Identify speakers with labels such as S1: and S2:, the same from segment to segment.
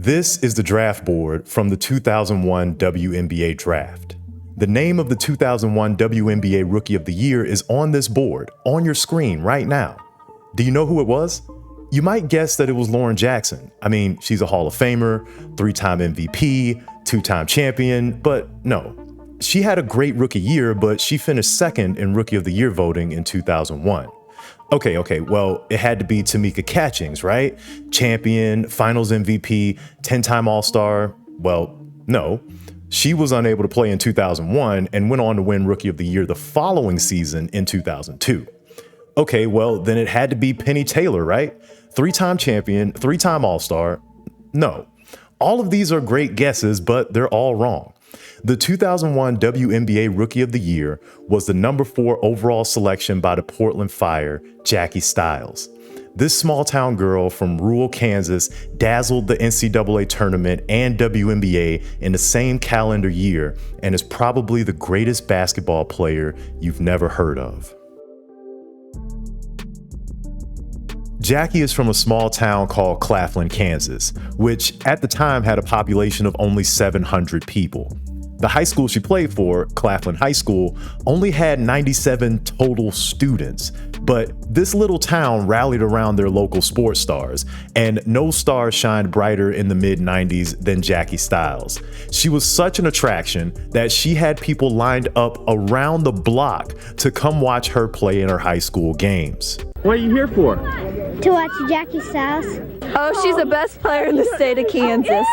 S1: This is the draft board from the 2001 WNBA draft. The name of the 2001 WNBA Rookie of the Year is on this board, on your screen right now. Do you know who it was? You might guess that it was Lauren Jackson. I mean, she's a Hall of Famer, 3-time MVP, 2-time champion, but no. She had a great rookie year, but she finished second in Rookie of the Year voting in 2001. Okay, well, it had to be Tamika Catchings, right? Champion, Finals MVP, 10-time All-Star. Well, no. She was unable to play in 2001 and went on to win Rookie of the Year the following season in 2002. Okay, well, then it had to be Penny Taylor, right? 3-time champion, 3-time All-Star. No. All of these are great guesses, but they're all wrong. The 2001 WNBA Rookie of the Year was the number 4 overall selection by the Portland Fire, Jackie Stiles. This small-town girl from rural Kansas dazzled the NCAA tournament and WNBA in the same calendar year and is probably the greatest basketball player you've never heard of. Jackie is from a small town called Claflin, Kansas, which at the time had a population of only 700 people. The high school she played for, Claflin High School, only had 97 total students, but this little town rallied around their local sports stars, and no star shined brighter in the mid-90s than Jackie Stiles. She was such an attraction that she had people lined up around the block to come watch her play in her high school games.
S2: What are you here for?
S3: To watch Jackie Stiles.
S4: Oh, she's the best player in the state of Kansas.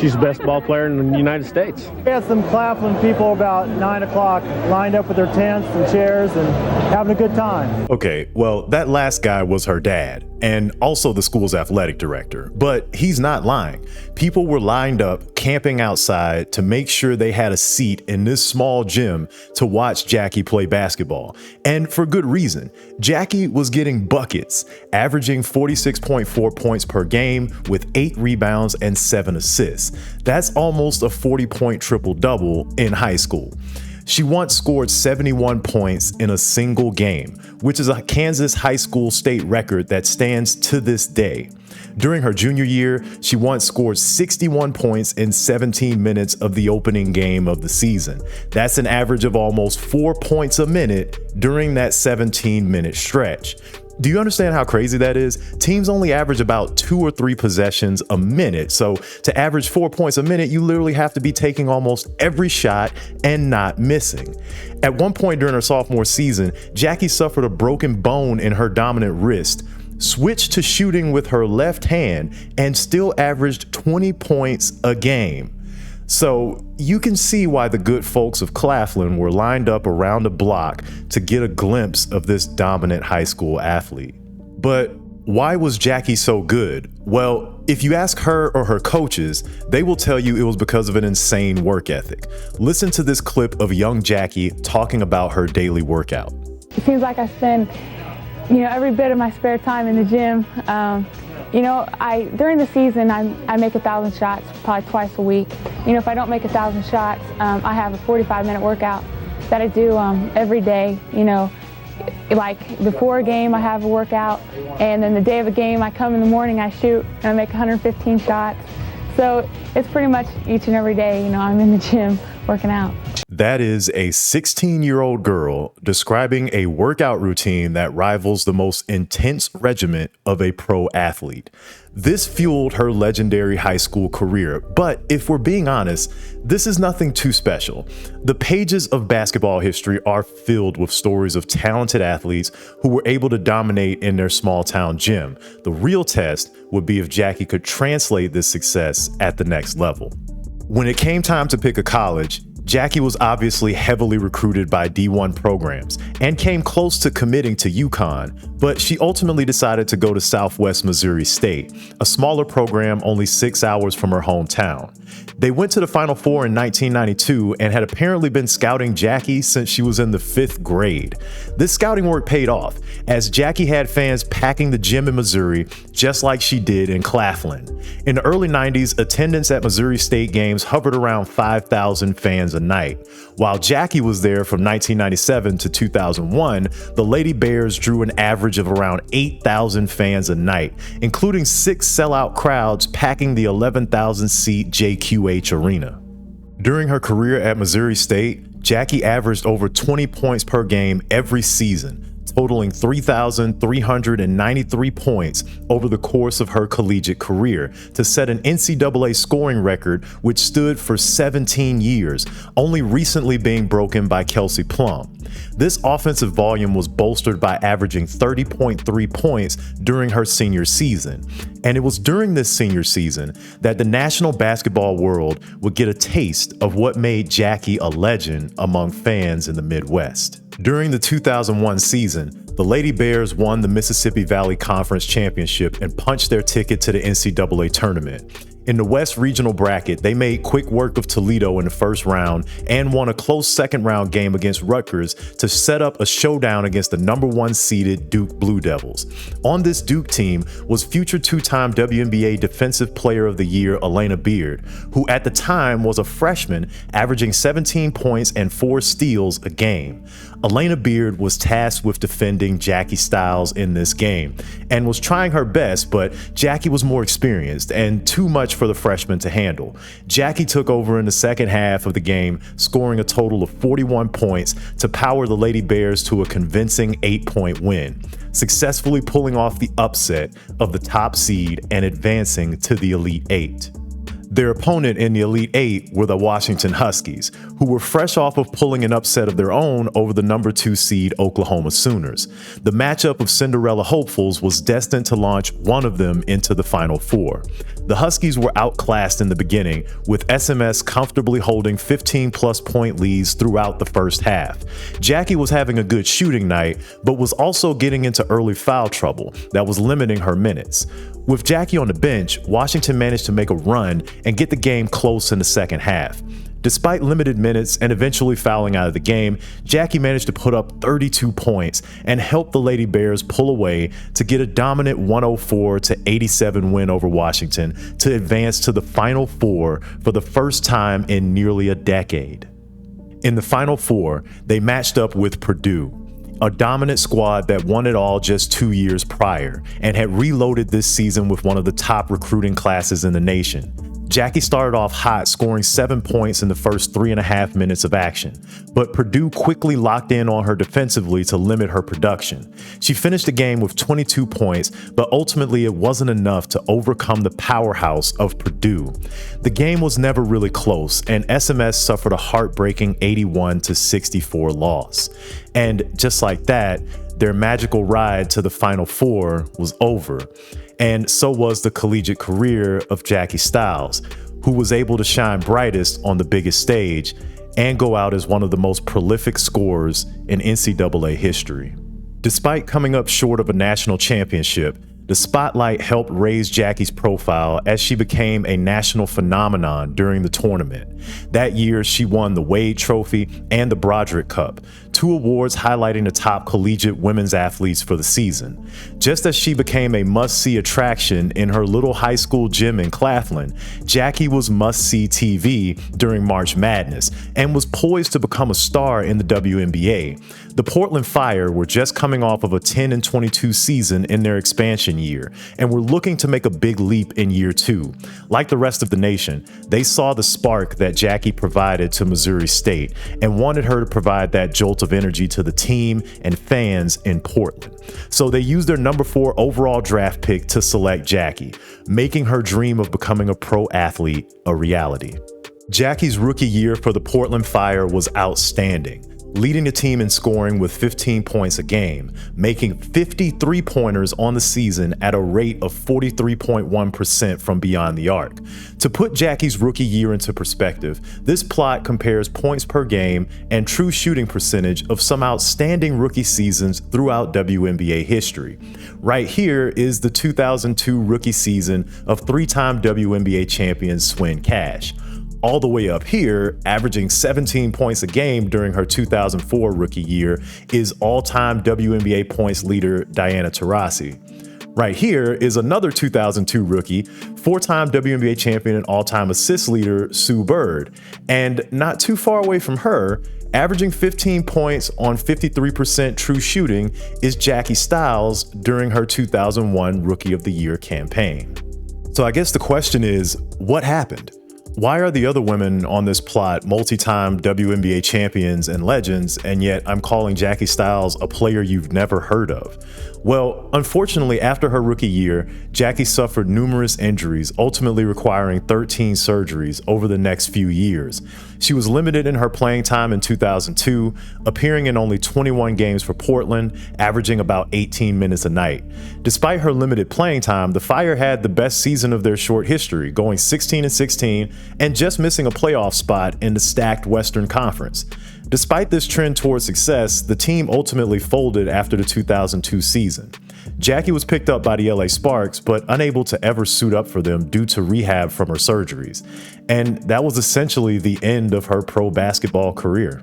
S2: She's the best ball player in the United States.
S5: We had some Claflin people about 9 o'clock lined up with their tents and chairs and having a good time.
S1: Okay, well, that last guy was her dad and also the school's athletic director, but he's not lying. People were lined up, camping outside to make sure they had a seat in this small gym to watch Jackie play basketball. And for good reason. Jackie was getting buckets, averaging 46.4 points per game with 8 rebounds and 7 assists. That's almost a 40-point triple-double in high school. She once scored 71 points in a single game, which is a Kansas high school state record that stands to this day. During her junior year, she once scored 61 points in 17 minutes of the opening game of the season. That's an average of almost 4 points a minute during that 17-minute stretch. Do you understand how crazy that is? Teams only average about 2 or 3 possessions a minute. So to average 4 points a minute, you literally have to be taking almost every shot and not missing. At one point during her sophomore season, Jackie suffered a broken bone in her dominant wrist, switched to shooting with her left hand, and still averaged 20 points a game. So you can see why the good folks of Claflin were lined up around the block to get a glimpse of this dominant high school athlete. But why was Jackie so good? Well, if you ask her or her coaches, they will tell you it was because of an insane work ethic. Listen to this clip of young Jackie talking about her daily workout.
S6: It seems like I spend, every bit of my spare time in the gym. During the season, I make 1,000 shots probably twice a week. If I don't make 1,000 shots, I have a 45-minute workout that I do every day. Like before a game, I have a workout, and then the day of a game, I come in the morning, I shoot, and I make 115 shots. So it's pretty much each and every day, I'm in the gym working out.
S1: That is a 16-year-old girl describing a workout routine that rivals the most intense regimen of a pro athlete. This fueled her legendary high school career, but if we're being honest, this is nothing too special. The pages of basketball history are filled with stories of talented athletes who were able to dominate in their small town gym. The real test would be if Jackie could translate this success at the next level. When it came time to pick a college, Jackie was obviously heavily recruited by D1 programs and came close to committing to UConn, but she ultimately decided to go to Southwest Missouri State, a smaller program only 6 hours from her hometown. They went to the Final Four in 1992 and had apparently been scouting Jackie since she was in the 5th grade. This scouting work paid off, as Jackie had fans packing the gym in Missouri just like she did in Claflin. In the early 90s, attendance at Missouri State games hovered around 5,000 fans a night. While Jackie was there from 1997 to 2001, the Lady Bears drew an average of around 8,000 fans a night, including 6 sellout crowds packing the 11,000-seat JQH Arena. During her career at Missouri State, Jackie averaged over 20 points per game every season, totaling 3,393 points over the course of her collegiate career to set an NCAA scoring record which stood for 17 years, only recently being broken by Kelsey Plum. This offensive volume was bolstered by averaging 30.3 points during her senior season. And it was during this senior season that the national basketball world would get a taste of what made Jackie a legend among fans in the Midwest. During the 2001 season, the Lady Bears won the Mississippi Valley Conference Championship and punched their ticket to the NCAA tournament. In the West Regional bracket, they made quick work of Toledo in the first round and won a close second-round game against Rutgers to set up a showdown against the number 1 seeded Duke Blue Devils. On this Duke team was future 2-time WNBA Defensive Player of the Year Elena Beard, who at the time was a freshman averaging 17 points and 4 steals a game. Elena Beard was tasked with defending Jackie Stiles in this game and was trying her best, but Jackie was more experienced and too much for the freshman to handle. Jackie took over in the second half of the game, scoring a total of 41 points to power the Lady Bears to a convincing 8-point win, successfully pulling off the upset of the top seed and advancing to the Elite Eight. Their opponent in the Elite Eight were the Washington Huskies, who were fresh off of pulling an upset of their own over the number 2 seed Oklahoma Sooners. The matchup of Cinderella hopefuls was destined to launch one of them into the Final Four. The Huskies were outclassed in the beginning, with SMS comfortably holding 15-plus point leads throughout the first half. Jackie was having a good shooting night, but was also getting into early foul trouble that was limiting her minutes. With Jackie on the bench, Washington managed to make a run and get the game close in the second half. Despite limited minutes and eventually fouling out of the game, Jackie managed to put up 32 points and help the Lady Bears pull away to get a dominant 104-87 win over Washington to advance to the Final Four for the first time in nearly a decade. In the Final Four, they matched up with Purdue, a dominant squad that won it all just 2 years prior and had reloaded this season with one of the top recruiting classes in the nation. Jackie started off hot, scoring 7 points in the first 3.5 minutes of action, but Purdue quickly locked in on her defensively to limit her production. She finished the game with 22 points, but ultimately it wasn't enough to overcome the powerhouse of Purdue. The game was never really close, and SMS suffered a heartbreaking 81-64 loss. And just like that, their magical ride to the Final Four was over. And so was the collegiate career of Jackie Stiles, who was able to shine brightest on the biggest stage and go out as one of the most prolific scorers in NCAA history. Despite coming up short of a national championship, the spotlight helped raise Jackie's profile as she became a national phenomenon during the tournament. That year, she won the Wade Trophy and the Broderick Cup, 2 awards highlighting the top collegiate women's athletes for the season. Just as she became a must-see attraction in her little high school gym in Claflin, Jackie was must-see TV during March Madness and was poised to become a star in the WNBA. The Portland Fire were just coming off of a 10-22 season in their expansion year and were looking to make a big leap in year 2. Like the rest of the nation, they saw the spark that Jackie provided to Missouri State and wanted her to provide that jolt of energy to the team and fans in Portland. So they used their number 4 overall draft pick to select Jackie, making her dream of becoming a pro athlete a reality. Jackie's rookie year for the Portland Fire was outstanding, leading the team in scoring with 15 points a game, making 53 pointers on the season at a rate of 43.1% from beyond the arc. To put Jackie's rookie year into perspective, this plot compares points per game and true shooting percentage of some outstanding rookie seasons throughout WNBA history. Right here is the 2002 rookie season of 3-time WNBA champion Swin Cash. All the way up here, averaging 17 points a game during her 2004 rookie year, is all-time WNBA points leader Diana Taurasi. Right here is another 2002 rookie, four-time WNBA champion and all-time assist leader, Sue Bird. And not too far away from her, averaging 15 points on 53% true shooting, is Jackie Stiles during her 2001 Rookie of the Year campaign. So I guess the question is, what happened? Why are the other women on this plot multi-time WNBA champions and legends, and yet I'm calling Jackie Stiles a player you've never heard of? Well, unfortunately, after her rookie year, Jackie suffered numerous injuries, ultimately requiring 13 surgeries over the next few years. She was limited in her playing time in 2002, appearing in only 21 games for Portland, averaging about 18 minutes a night. Despite her limited playing time, the Fire had the best season of their short history, going 16-16 and just missing a playoff spot in the stacked Western Conference. Despite this trend toward success, the team ultimately folded after the 2002 season. Jackie was picked up by the LA Sparks, but unable to ever suit up for them due to rehab from her surgeries. And that was essentially the end of her pro basketball career.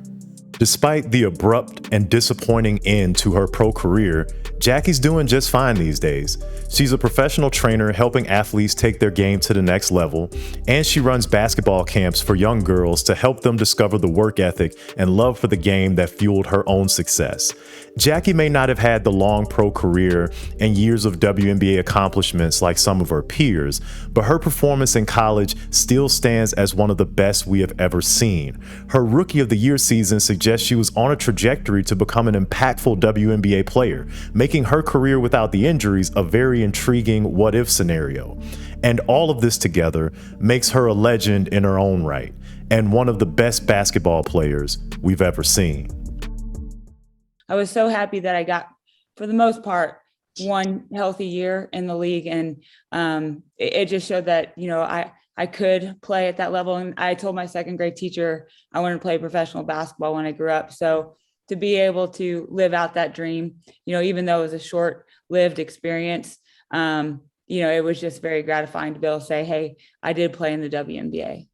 S1: Despite the abrupt and disappointing end to her pro career, Jackie's doing just fine these days. She's a professional trainer helping athletes take their game to the next level, and she runs basketball camps for young girls to help them discover the work ethic and love for the game that fueled her own success. Jackie may not have had the long pro career and years of WNBA accomplishments like some of her peers, but her performance in college still stands as one of the best we have ever seen. Her Rookie of the Year season suggests she was on a trajectory to become an impactful WNBA player, making her career without the injuries a very intriguing what-if scenario. And all of this together makes her a legend in her own right, and one of the best basketball players we've ever seen.
S7: I was so happy that I got, for the most part, one healthy year in the league. And it just showed that, I could play at that level. And I told my second grade teacher I wanted to play professional basketball when I grew up. So to be able to live out that dream, even though it was a short-lived experience, it was just very gratifying to be able to say, hey, I did play in the WNBA.